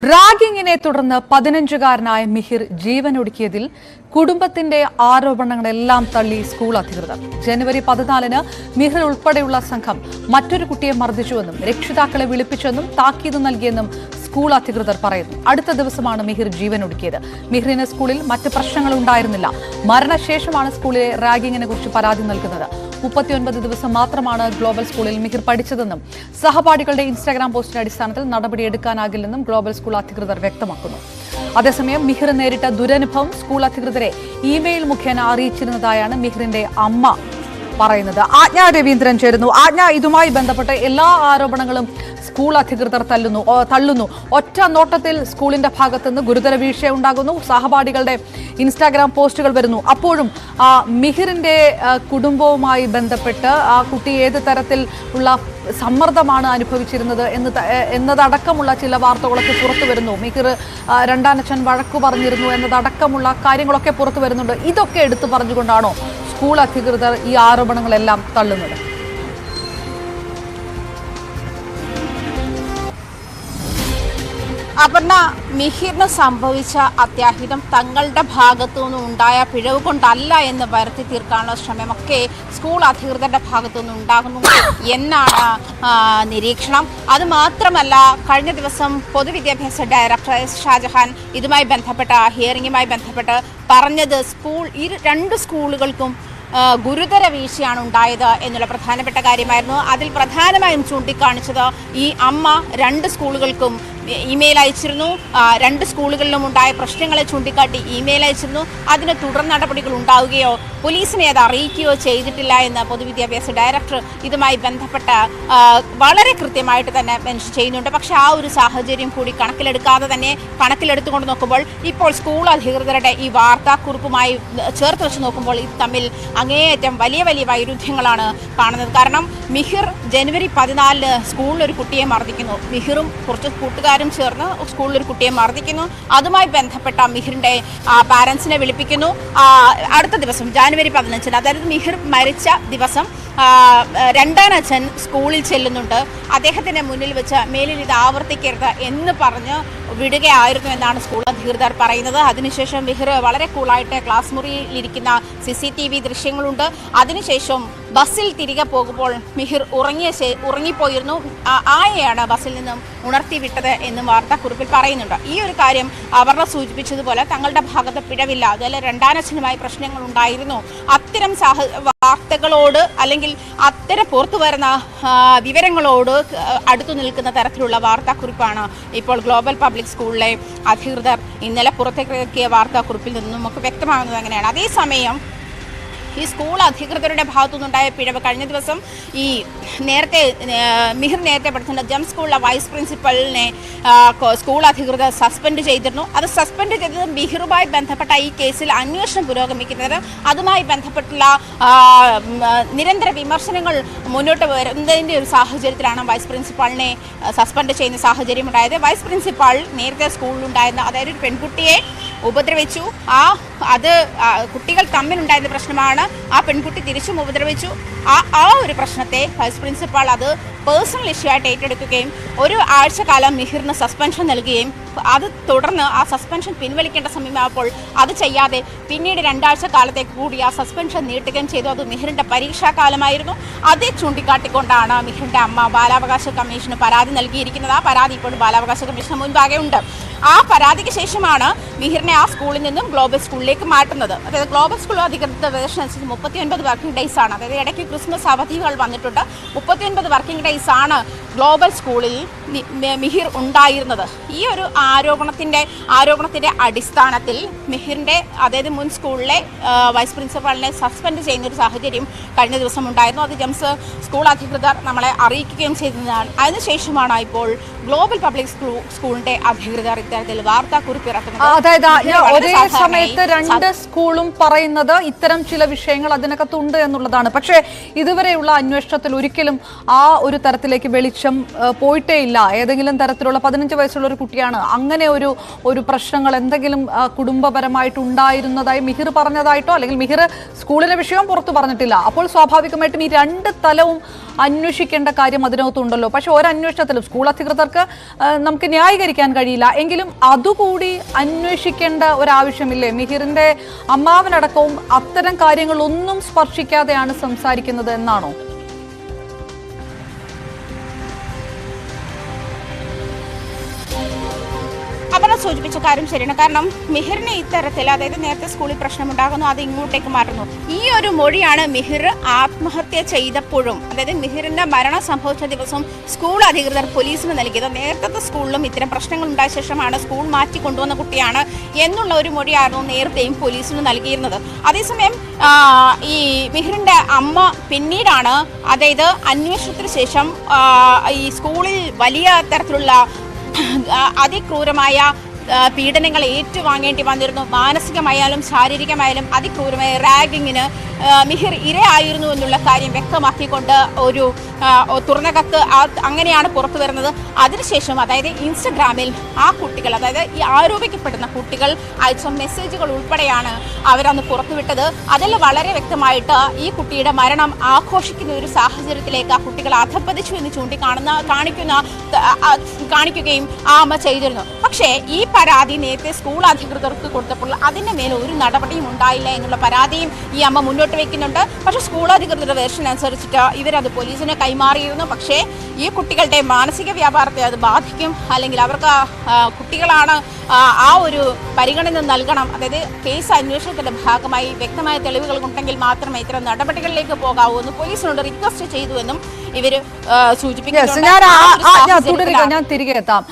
റാഗിങ്ങിനെ തുടർന്ന് 15-കാരനായ മിഹിർ ജീവനൊടുക്കിയതിൽ കുടുംബത്തിന്റെ ആരോപണങ്ങളെല്ലാം തള്ളി സ്കൂൾ അധികൃതർ. ജനുവരി 14-ന് മിഹിർ ഉൾപ്പെടെയുള്ള സംഘം മറ്റൊരു കുട്ടിയെ മർദ്ദിച്ചുവെന്നും രക്ഷിതാക്കളെ വിളിപ്പിച്ചെന്നും താക്കീത് നൽകിയെന്നും സ്കൂൾ അധികൃതർ പറയുന്നു. അടുത്ത ദിവസമാണ് മിഹിർ ജീവനൊടുക്കിയത്. മിഹിറിന് സ്കൂളിൽ മറ്റ് പ്രശ്നങ്ങളുണ്ടായിരുന്നില്ല. മരണശേഷമാണ് സ്കൂളിലെ റാഗിങ്ങിനെ കുറിച്ച് പരാതി നൽകുന്നത്. 39 ദിവസം മാത്രമാണ് ഗ്ലോബൽ സ്കൂളിൽ മിഹിർ പഠിച്ചതെന്നും സഹപാഠികളുടെ ഇൻസ്റ്റാഗ്രാം പോസ്റ്റിന്റെ അടിസ്ഥാനത്തിൽ നടപടിയെടുക്കാനാകില്ലെന്നും ഗ്ലോബൽ സ്കൂൾ അധികൃതർ വ്യക്തമാക്കുന്നു. അതേസമയം മിഹിർ നേരിട്ട ദുരനുഭവം സ്കൂൾ അധികൃതരെ ഇമെയിൽ മുഖേന അറിയിച്ചിരുന്നതായാണ് മിഹിറിന്റെ അമ്മ പറയുന്നത്. ആജ്ഞ രവീന്ദ്രൻ ചേരുന്നു. ആജ്ഞ, ഇതുമായി ബന്ധപ്പെട്ട് എല്ലാ ആരോപണങ്ങളും സ്കൂൾ അധികൃതർ തള്ളുന്നു. ഒറ്റ നോട്ടത്തിൽ സ്കൂളിന്റെ ഭാഗത്തുനിന്ന് ഗുരുതര വീഴ്ച ഉണ്ടാകുന്നു. സഹപാഠികളുടെ ഇൻസ്റ്റാഗ്രാം പോസ്റ്റുകൾ വരുന്നു. അപ്പോഴും മിഹിറിന്റെ കുടുംബവുമായി ബന്ധപ്പെട്ട് ആ കുട്ടി ഏത് തരത്തിൽ ഉള്ള സമ്മർദ്ദമാണ് അനുഭവിച്ചിരുന്നത് എന്നതടക്കമുള്ള ചില വാർത്തകളൊക്കെ പുറത്തു വരുന്നു. മിഹിർ രണ്ടാനച്ഛൻ വഴക്കു പറഞ്ഞിരുന്നു എന്നതടക്കമുള്ള കാര്യങ്ങളൊക്കെ പുറത്തു വരുന്നുണ്ട്. ഇതൊക്കെ എടുത്തു പറഞ്ഞുകൊണ്ടാണോ സ്കൂൾ അധികൃതർ ഈ ആരോപണങ്ങളെല്ലാം തള്ളുന്നത്? അപർണ, മിഹിറിന് സംഭവിച്ച അത്യാഹിതം തങ്ങളുടെ ഭാഗത്തു നിന്നും ഉണ്ടായ പിഴവ് കൊണ്ടല്ല എന്ന് വരുത്തി തീർക്കാനുള്ള ശ്രമമൊക്കെ സ്കൂൾ അധികൃതരുടെ ഭാഗത്തു നിന്നും ഉണ്ടാകുന്നു എന്നാണ് നിരീക്ഷണം. അതുമാത്രമല്ല, കഴിഞ്ഞ ദിവസം പൊതുവിദ്യാഭ്യാസ ഡയറക്ടർ ഷാജഹാൻ ഇതുമായി ബന്ധപ്പെട്ട ഹിയറിംഗുമായി ബന്ധപ്പെട്ട് പറഞ്ഞത് രണ്ട് സ്കൂളുകൾക്കും ഗുരുതര വീഴ്ചയാണ് ഉണ്ടായത് എന്നുള്ള പ്രധാനപ്പെട്ട കാര്യമായിരുന്നു. അതിൽ പ്രധാനമായും ചൂണ്ടിക്കാണിച്ചത് ഈ അമ്മ രണ്ട് സ്കൂളുകൾക്കും ഇമെയിൽ അയച്ചിരുന്നു. രണ്ട് സ്കൂളുകളിലും ഉണ്ടായ പ്രശ്നങ്ങളെ ചൂണ്ടിക്കാട്ടി ഇമെയിൽ അയച്ചിരുന്നു. അതിന് തുടർ നടപടികൾ ഉണ്ടാവുകയോ പോലീസിനെ അത് അറിയിക്കുകയോ ചെയ്തിട്ടില്ല എന്ന് പൊതുവിദ്യാഭ്യാസ ഡയറക്ടർ ഇതുമായി ബന്ധപ്പെട്ട വളരെ കൃത്യമായിട്ട് തന്നെ മെൻഷൻ ചെയ്യുന്നുണ്ട്. പക്ഷെ ആ ഒരു സാഹചര്യം കൂടി കണക്കിലെടുത്തുകൊണ്ട് നോക്കുമ്പോൾ ഇപ്പോൾ സ്കൂൾ അധികൃതരുടെ ഈ വാർത്താക്കുറിപ്പുമായി ചേർത്ത് വെച്ച് നോക്കുമ്പോൾ ഇത് തമ്മിൽ അങ്ങേയറ്റം വലിയ വൈരുദ്ധ്യങ്ങളാണ് കാണുന്നത്. കാരണം മിഹിർ ജനുവരി 14-ന് സ്കൂളിൽ ഒരു കുട്ടിയെ മർദ്ദിക്കുന്നു. മിഹിറും കുറച്ച് കൂട്ടുകാരും ചേർന്ന് സ്കൂളിൽ ഒരു കുട്ടിയെ മർദ്ദിക്കുന്നു. അതുമായി ബന്ധപ്പെട്ട മിഹിറിന്റെ പാരൻസിനെ വിളിപ്പിക്കുന്നു. അടുത്ത ദിവസം ജനുവരി 15-ന്, അതായത് മിഹിർ മരിച്ച ദിവസം, രണ്ടാനച്ഛൻ സ്കൂളിൽ ചെല്ലുന്നുണ്ട്. അദ്ദേഹത്തിന്റെ മുന്നിൽ വെച്ച് മേലിൽ ഇത് ആവർത്തിക്കരുത് എന്ന് പറഞ്ഞ് വിടുകയായിരുന്നു എന്നാണ് സ്കൂൾ അധികൃതർ പറയുന്നത്. അതിനുശേഷം മിഹിർ വളരെ കൂളായിട്ട് ക്ലാസ് മുറിയിലിരിക്കുന്ന CCTV ദൃശ്യങ്ങളുണ്ട്. അതിനുശേഷം ബസ്സിൽ തിരികെ പോകുമ്പോൾ മിഹിർ ഉറങ്ങിപ്പോയിരുന്നു. ആയെയാണ് ബസ്സിൽ നിന്നും ഉണർത്തിവിട്ടത് എന്നും വാർത്താക്കുറിപ്പിൽ പറയുന്നുണ്ട്. ഈ ഒരു കാര്യം അവർ സൂചിപ്പിച്ചതുപോലെ തങ്ങളുടെ ഭാഗത്ത് പിഴവില്ല, അതുപോലെ രണ്ടാനച്ഛനുമായി പ്രശ്നങ്ങൾ ഉണ്ടായിരുന്നു. അത്തരം വാർത്തകളോട് അല്ലെങ്കിൽ അത്തരം പുറത്തു വരുന്ന വിവരങ്ങളോട് അടുത്തു നിൽക്കുന്ന തരത്തിലുള്ള വാർത്താക്കുറിപ്പാണ് ഇപ്പോൾ ഗ്ലോബൽ പബ്ലിക് സ്കൂളിലെ അധികൃതർ ഇന്നലെ പുറത്തേക്കിറക്കിയ വാർത്താക്കുറിപ്പിൽ നിന്നും നമുക്ക് വ്യക്തമാകുന്നത് അങ്ങനെയാണ്. അതേസമയം ഈ സ്കൂൾ അധികൃതരുടെ ഭാഗത്തുനിന്നുണ്ടായ പിഴവ് കഴിഞ്ഞ ദിവസം ഈ മിഹിർ നേരത്തെ പഠിച്ചിട്ടുണ്ട് ജം സ്കൂളിലെ വൈസ് പ്രിൻസിപ്പലിനെ സ്കൂൾ അധികൃതർ സസ്പെൻഡ് ചെയ്തിരുന്നു. അത് സസ്പെൻഡ് ചെയ്തത് മിഹിറുമായി ബന്ധപ്പെട്ട ഈ കേസിൽ അന്വേഷണം പുരോഗമിക്കുന്നത്, അതുമായി ബന്ധപ്പെട്ടുള്ള നിരന്തര വിമർശനങ്ങൾ മുന്നോട്ട് വരുന്നതിൻ്റെ ഒരു സാഹചര്യത്തിലാണ് വൈസ് പ്രിൻസിപ്പാളിനെ സസ്പെൻഡ് ചെയ്യുന്ന സാഹചര്യം ഉണ്ടായത്. വൈസ് പ്രിൻസിപ്പാൾ നേരത്തെ സ്കൂളിലുണ്ടായിരുന്ന, അതായത് ഒരു പെൺകുട്ടിയെ ഉപദ്രവിച്ചു. അത് കുട്ടികൾ തമ്മിലുണ്ടായിരുന്ന പ്രശ്നമാണ്. ആ പെൺകുട്ടി തിരിച്ചും ഉപദ്രവിച്ചു. ആ ഒരു പ്രശ്നത്തെ വൈസ് പ്രിൻസിപ്പാൾ അത് പേഴ്സണൽ ഇഷ്യൂ ആയിട്ട് ഏറ്റെടുക്കുകയും ഒരു ആഴ്ചക്കാലം മിഹിറിന് സസ്പെൻഷൻ നൽകുകയും അത് തുടർന്ന് ആ സസ്പെൻഷൻ പിൻവലിക്കേണ്ട സമയമായപ്പോൾ അത് ചെയ്യാതെ പിന്നീട് 2 ആഴ്ച കാലത്തേക്ക് കൂടി ആ സസ്പെൻഷൻ നീട്ടുകയും ചെയ്തു. അത് മിഹിറിൻ്റെ പരീക്ഷാകാലമായിരുന്നു. അതേ ചൂണ്ടിക്കാട്ടിക്കൊണ്ടാണ് മിഹിറിൻ്റെ അമ്മ ബാലാവകാശ കമ്മീഷന് പരാതി നൽകിയിരിക്കുന്നത്. ആ പരാതി ഇപ്പോൾ ബാലാവകാശ കമ്മീഷന് മുൻപാകെ ഉണ്ട്. ആ പരാതിക്ക് ശേഷമാണ് മിഹിറിനെ ആ സ്കൂളിൽ നിന്നും ഗ്ലോബൽ സ്കൂളിലേക്ക് മാറ്റുന്നത്. അതായത് ഗ്ലോബൽ സ്കൂൾ അധികൃതരുടെ വേർഷനനുസരിച്ച് 39 വർക്കിംഗ് ഡേയ്സ് ആണ്. അതായത് ഇടയ്ക്ക് ക്രിസ്മസ് അവധികൾ വന്നിട്ടുണ്ട്. 39 വർക്കിംഗ് ഡേയ്സ് ആണ് ഗ്ലോബൽ സ്കൂളിൽ മിഹിർ ഉണ്ടായിരുന്നത്. ഈ ഒരു ആരോപണത്തിന്റെ അടിസ്ഥാനത്തിൽ മിഹിറിന്റെ, അതായത് മുൻ സ്കൂളിലെ വൈസ് പ്രിൻസിപ്പാളിനെ സസ്പെൻഡ് ചെയ്യുന്ന ഒരു സാഹചര്യം കഴിഞ്ഞ ദിവസം ഉണ്ടായിരുന്നു. അത് ജംസ് സ്കൂൾ അധികൃതർ നമ്മളെ അറിയിക്കുകയും ചെയ്തതാണ്. അതിനുശേഷമാണ് ഇപ്പോൾ ഗ്ലോബൽ പബ്ലിക് സ്കൂളിന്റെ അധികൃതർ ഇത്തരത്തിൽ വാർത്താക്കുറിപ്പ് ഇറക്കുന്നത്. അതായത് ഒരേ സമയത്ത് രണ്ട് സ്കൂളും പറയുന്നത് ഇത്തരം ചില വിഷയങ്ങൾ അതിനകത്തുണ്ട് എന്നുള്ളതാണ്. പക്ഷേ ഇതുവരെയുള്ള അന്വേഷണത്തിൽ ഒരിക്കലും ആ ഒരു തരത്തിലേക്ക് വെളിച്ചം പോയിട്ടേ ഇല്ല. ഏതെങ്കിലും തരത്തിലുള്ള 15 വയസ്സുള്ള ഒരു കുട്ടിയാണ്, അങ്ങനെ ഒരു പ്രശ്നങ്ങൾ എന്തെങ്കിലും കുടുംബപരമായിട്ട് ഉണ്ടായിരുന്നതായി മിഹിർ പറഞ്ഞതായിട്ടോ അല്ലെങ്കിൽ മിഹിർ സ്കൂളിലെ വിഷയം പുറത്തു പറഞ്ഞിട്ടില്ല. അപ്പോൾ സ്വാഭാവികമായിട്ടും ഈ രണ്ട് തലവും അന്വേഷിക്കേണ്ട കാര്യം അതിനകത്തുണ്ടല്ലോ. പക്ഷെ ഒരന്വേഷണത്തിലും സ്കൂൾ അധികൃതർക്ക് നമുക്ക് ന്യായീകരിക്കാൻ കഴിയില്ല. എങ്കിലും അതുകൂടി അന്വേഷിക്കേണ്ട ഒരാവശ്യമില്ലേ? മിഹിറിന്റെ അമ്മാവനടക്കവും അത്തരം കാര്യങ്ങളൊന്നും സ്പർശിക്കാതെയാണ് സംസാരിക്കുന്നത് എന്നാണോ? അപർണ സൂചിപ്പിച്ച കാര്യം ശരിയാണ്. കാരണം മിഹിറിന് ഇത്തരത്തിൽ, അതായത് നേരത്തെ സ്കൂളിൽ പ്രശ്നമുണ്ടാകുന്നു, അത് ഇങ്ങോട്ടേക്ക് മാറ്റുന്നു. ഈ ഒരു മൊഴിയാണ് മിഹിർ ആത്മഹത്യ ചെയ്തപ്പോഴും, അതായത് മിഹിറിന്റെ മരണം സംഭവിച്ച ദിവസം സ്കൂൾ അധികൃതർ പോലീസിന് നൽകിയത്. നേരത്തെ സ്കൂളിലും ഇത്തരം പ്രശ്നങ്ങൾ ഉണ്ടായ ശേഷമാണ് സ്കൂൾ മാറ്റി കൊണ്ടുവന്ന കുട്ടിയാണ് എന്നുള്ള ഒരു മൊഴിയായിരുന്നു നേരത്തെയും പോലീസിന് നൽകിയിരുന്നത്. അതേസമയം ഈ മിഹിറിന്റെ അമ്മ പിന്നീടാണ്, അതായത് അന്വേഷണത്തിന് ശേഷം ഈ സ്കൂളിൽ വലിയ തരത്തിലുള്ള അതിക്രൂരമായ പീഡനങ്ങൾ ഏറ്റുവാങ്ങേണ്ടി വന്നിരുന്നു. മാനസികമായാലും ശാരീരികമായാലും അതിക്രൂരമായ റാഗിങ്ങിന് മിഹിർ ഇരയായിരുന്നു എന്നുള്ള കാര്യം വ്യക്തമാക്കിക്കൊണ്ട് ഒരു തുറന്ന കത്ത് അങ്ങനെയാണ് പുറത്തു വരുന്നത്. അതിനുശേഷം, അതായത് ഇൻസ്റ്റഗ്രാമിൽ ആ കുട്ടികൾ, അതായത് ഈ ആരോപിക്കപ്പെടുന്ന കുട്ടികൾ അയച്ച മെസ്സേജുകൾ ഉൾപ്പെടെയാണ് അവരന്ന് പുറത്തുവിട്ടത്. അതിൽ വളരെ വ്യക്തമായിട്ട് ഈ കുട്ടിയുടെ മരണം ആഘോഷിക്കുന്ന ഒരു സാഹചര്യത്തിലേക്ക് ആ കുട്ടികൾ അധപ്പതിച്ചു എന്ന് കാണിക്കുകയും ആ അമ്മ ചെയ്തിരുന്നു. പക്ഷേ ഈ പരാതി നേരത്തെ സ്കൂൾ അധികൃതർക്ക് കൊടുത്തപ്പോൾ അതിൻ്റെ മേലെ ഒരു നടപടിയും ഉണ്ടായില്ല എന്നുള്ള പരാതിയും ഈ അമ്മ മുന്നോട്ട് വയ്ക്കുന്നുണ്ട്. പക്ഷേ സ്കൂൾ അധികൃതരുടെ വേർഷൻ അനുസരിച്ചിട്ട് ഇവരത് പോലീസിന് കൈമാറിയിരുന്നു. പക്ഷേ ഈ കുട്ടികളുടെ മാനസിക വ്യാപാരത്തെ അത് ബാധിക്കും, അല്ലെങ്കിൽ അവർക്ക് കുട്ടികളാണ് ആ ഒരു പരിഗണന നൽകണം. അതായത് കേസ് അന്വേഷണത്തിന്റെ ഭാഗമായി വ്യക്തമായ തെളിവുകൾ ഉണ്ടെങ്കിൽ മാത്രമേ ഇത്തരം നടപടികളിലേക്ക് പോകാവൂ എന്ന് പോലീസിനോട് റിക്വസ്റ്റ് ചെയ്തു എന്നും ഇവർ സൂചിപ്പിക്കുന്നുണ്ട്. ഞാൻ തിരികെ എത്താം.